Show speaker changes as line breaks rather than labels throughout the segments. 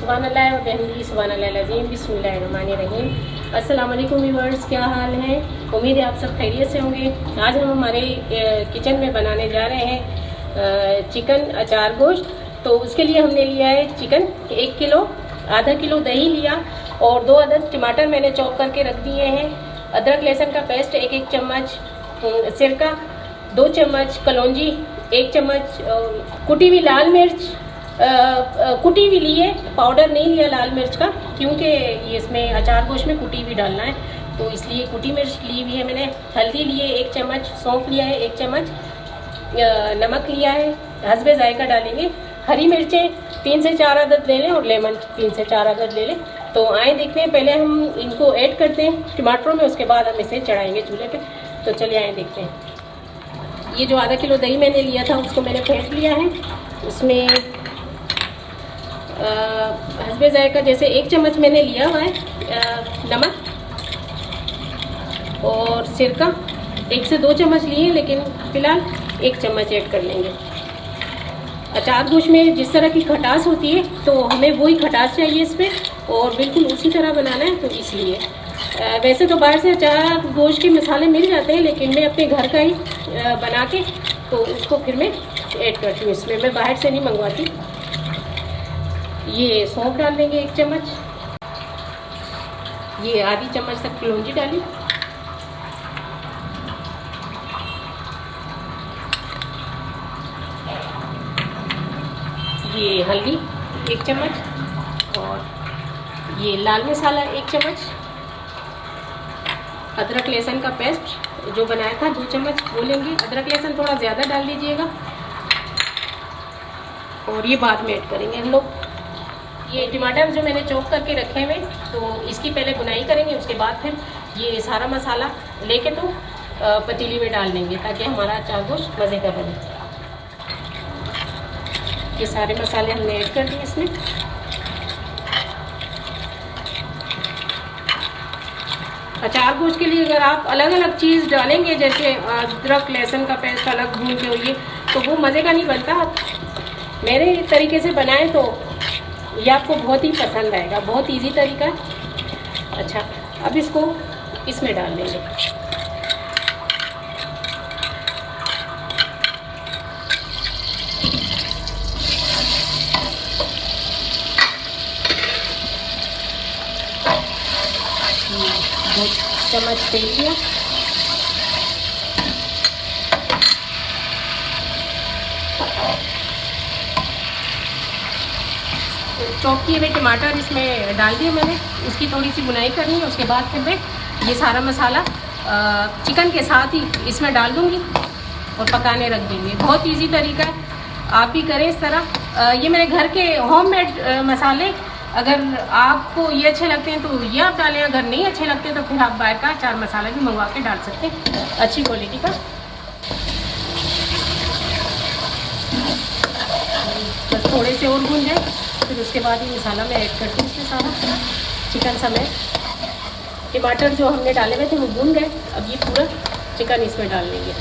सुभानअल्लाह व बिहम्दिही सुभानअल्लाहिल अज़ीम बिस्मिल्लाहिर्रहमानिर्रहीम। अस्सलाम वालेकुम व्यूअर्स, क्या हाल है? उम्मीद है आप सब खैरियत से होंगे। आज हम हमारे किचन में बनाने जा रहे हैं चिकन अचार गोश्त। तो उसके लिए हमने लिया है चिकन 1 किलो, आधा किलो दही लिया और 2 अदद टमाटर मैंने चॉप करके रख दिए हैं। अदरक लहसुन का पेस्ट 1 चम्मच, सिरका 2 चम्मच, कलौंजी 1 चम्मच, कुटी हुई लाल मिर्च कुटी हुई ली है, पाउडर नहीं लिया लाल मिर्च का, क्योंकि इसमें अचार गोश्त में कुटी हुई डालना है तो इसलिए कुटी मिर्च ली हुई है मैंने। हल्दी लिए 1 चम्मच, सौंफ लिया है 1 चम्मच, नमक लिया है, हस्बे जायका डालेंगे। हरी मिर्चें 3 से 4 अदद ले लें और लेमन 3 से 4 अदद ले लें। तो आए देखते हैं, पहले हम इनको ऐड करते हैं टमाटरों में, उसके बाद हम इसे चढ़ाएंगे चूल्हे पे। तो चलिए आए देखते हैं। ये जो आधा किलो दही मैंने लिया था उसको मैंने फेंट लिया है। उसमें हस्बे जायका जैसे 1 चम्मच मैंने लिया हुआ है नमक, और सिरका 1 से 2 चम्मच लिए, लेकिन फ़िलहाल 1 चम्मच ऐड कर लेंगे। अचार गोश्त में जिस तरह की खटास होती है तो हमें वही खटास चाहिए इसमें, और बिल्कुल उसी तरह बनाना है, तो इसलिए वैसे तो बाहर से अचार गोश्त के मसाले मिल जाते हैं, लेकिन मैं अपने घर का ही बना के तो उसको फिर मैं ऐड करती हूँ इसमें, मैं बाहर से नहीं मंगवाती। ये सौंफ डाल देंगे 1 चम्मच, ये आधी चम्मच तक कलौंजी डाली, ये हल्दी 1 चम्मच, और ये लाल मसाला 1 चम्मच, अदरक लहसुन का पेस्ट जो बनाया था 2 चम्मच वो लेंगे। अदरक लहसुन थोड़ा ज़्यादा डाल दीजिएगा, और ये बाद में ऐड करेंगे हम लोग। ये टमाटर जो मैंने चॉप करके रखे हुए तो इसकी पहले बुनाई करेंगे, उसके बाद फिर ये सारा मसाला लेके तो पतीली में डाल देंगे ताकि हमारा अचार गोश्त मज़े का बने। ये सारे मसाले हमने ऐड कर दिए इसमें। अचार गोश्त के लिए अगर आप अलग अलग चीज़ डालेंगे, जैसे अदरक लहसुन का पेस्ट अलग भून के हुई, तो वो मज़े का नहीं बनता। मेरे तरीके से बनाएं तो ये आपको बहुत ही पसंद आएगा, बहुत इजी तरीका है। अच्छा, अब इसको इसमें डाल देंगे। दो चम्मच तेल लिया, चॉप किए हुए टमाटर इसमें डाल दिए मैंने, उसकी थोड़ी सी बुनाई करनी है। उसके बाद फिर मैं ये सारा मसाला चिकन के साथ ही इसमें डाल दूँगी और पकाने रख देंगे। बहुत इजी तरीका है, आप भी करें इस तरह। ये मेरे घर के होममेड मसाले, अगर आपको ये अच्छे लगते हैं तो ये आप डालें, अगर नहीं अच्छे लगते तो फिर आप बाहर का अचार मसाला भी मंगवा के डाल सकते हैं, अच्छी क्वालिटी का। बस थोड़े से और भून जाए, फिर उसके बाद ही मसाला मैं ऐड करती हूँ इसमें सारा चिकन समेत। टमाटर जो हमने डाले हुए थे वो भून गए, अब ये पूरा चिकन इसमें डाल लेंगे।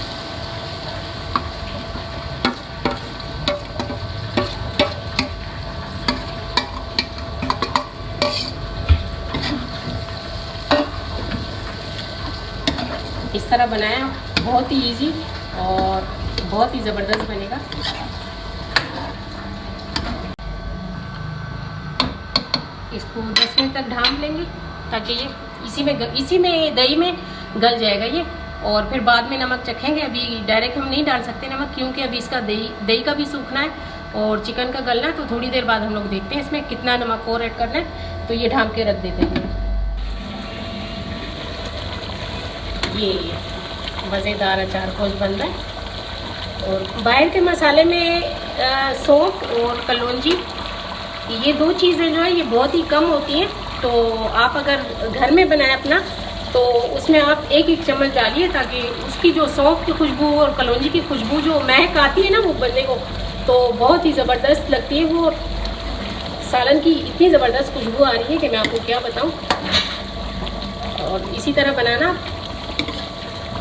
इस तरह बनाया, बहुत ही इजी और बहुत ही ज़बरदस्त बनेगा। इसको 10 मिनट तक ढाँप लेंगे ताकि ये इसी में दही में गल जाएगा ये, और फिर बाद में नमक चखेंगे। अभी डायरेक्ट हम नहीं डाल सकते नमक, क्योंकि अभी इसका दही का भी सूखना है और चिकन का गलना है, तो थोड़ी देर बाद हम लोग देखते हैं इसमें कितना नमक और ऐड करना है। तो ये ढाँप के रख देते हैं। ये मज़ेदार अचार गोश्त बन रहा है। और बाहर के मसाले में सौंफ और कलौंजी, ये 2 चीज़ें जो है ये बहुत ही कम होती हैं। तो आप अगर घर में बनाएं अपना, तो उसमें आप 1 चम्मच डालिए, ताकि उसकी जो सौंफ की खुशबू और कलौंजी की खुशबू जो महक आती है ना वो बनने को, तो बहुत ही ज़बरदस्त लगती है। वो सालन की इतनी ज़बरदस्त खुशबू आ रही है कि मैं आपको क्या बताऊं। और इसी तरह बनाना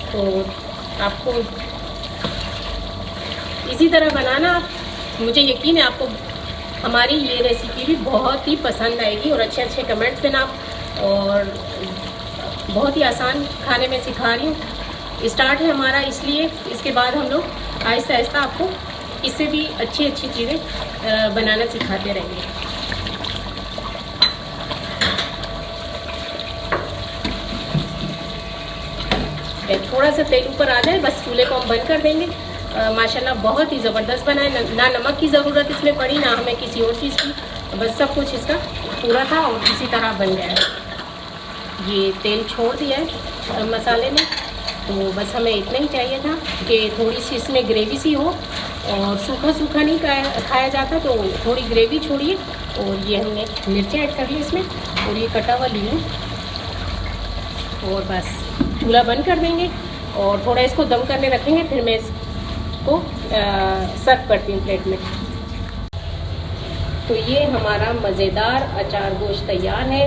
तो आपको इसी तरह बनाना, मुझे यकीन है आपको हमारी ये रेसिपी भी बहुत ही पसंद आएगी और अच्छे अच्छे कमेंट्स देना आप। और बहुत ही आसान खाने में सिखा रही हूँ। स्टार्ट है हमारा, इसलिए इसके बाद हम लोग आहिस्ता आहिस्ता आपको इससे भी अच्छी अच्छी चीज़ें बनाना सिखाते रहेंगे। थोड़ा सा तेल ऊपर आ जाए बस चूल्हे को हम बंद कर देंगे। माशाल्लाह बहुत ही ज़बरदस्त बना है। ना नमक की ज़रूरत इसमें पड़ी, ना हमें किसी और चीज़ की, बस सब कुछ इसका पूरा था और इसी तरह बन गया है। ये तेल छोड़ दिया है मसाले ने, तो बस हमें इतना ही चाहिए था कि थोड़ी सी इसमें ग्रेवी सी हो। और सूखा सूखा नहीं खाया जाता, तो थोड़ी ग्रेवी छोड़िए। और ये हमने मिर्चें ऐड कर ली इसमें, और ये कटा हुआ लीमू, और बस चूल्हा बंद कर देंगे और थोड़ा इसको दम करने रखेंगे। फिर मैं इसको सर्व करती हूँ प्लेट में। तो ये हमारा मज़ेदार अचार गोश्त तैयार है।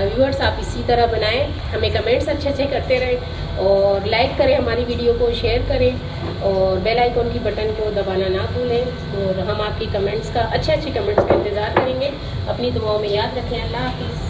व्यूअर्स, आप इसी तरह बनाएं, हमें कमेंट्स अच्छे अच्छे करते रहें और लाइक करें हमारी वीडियो को, शेयर करें और बेल आइकॉन की बटन को दबाना ना भूलें। और हम आपकी कमेंट्स का, अच्छे अच्छे कमेंट्स का इंतज़ार करेंगे। अपनी दुआओं में याद रखें। अल्लाह हाफिज़।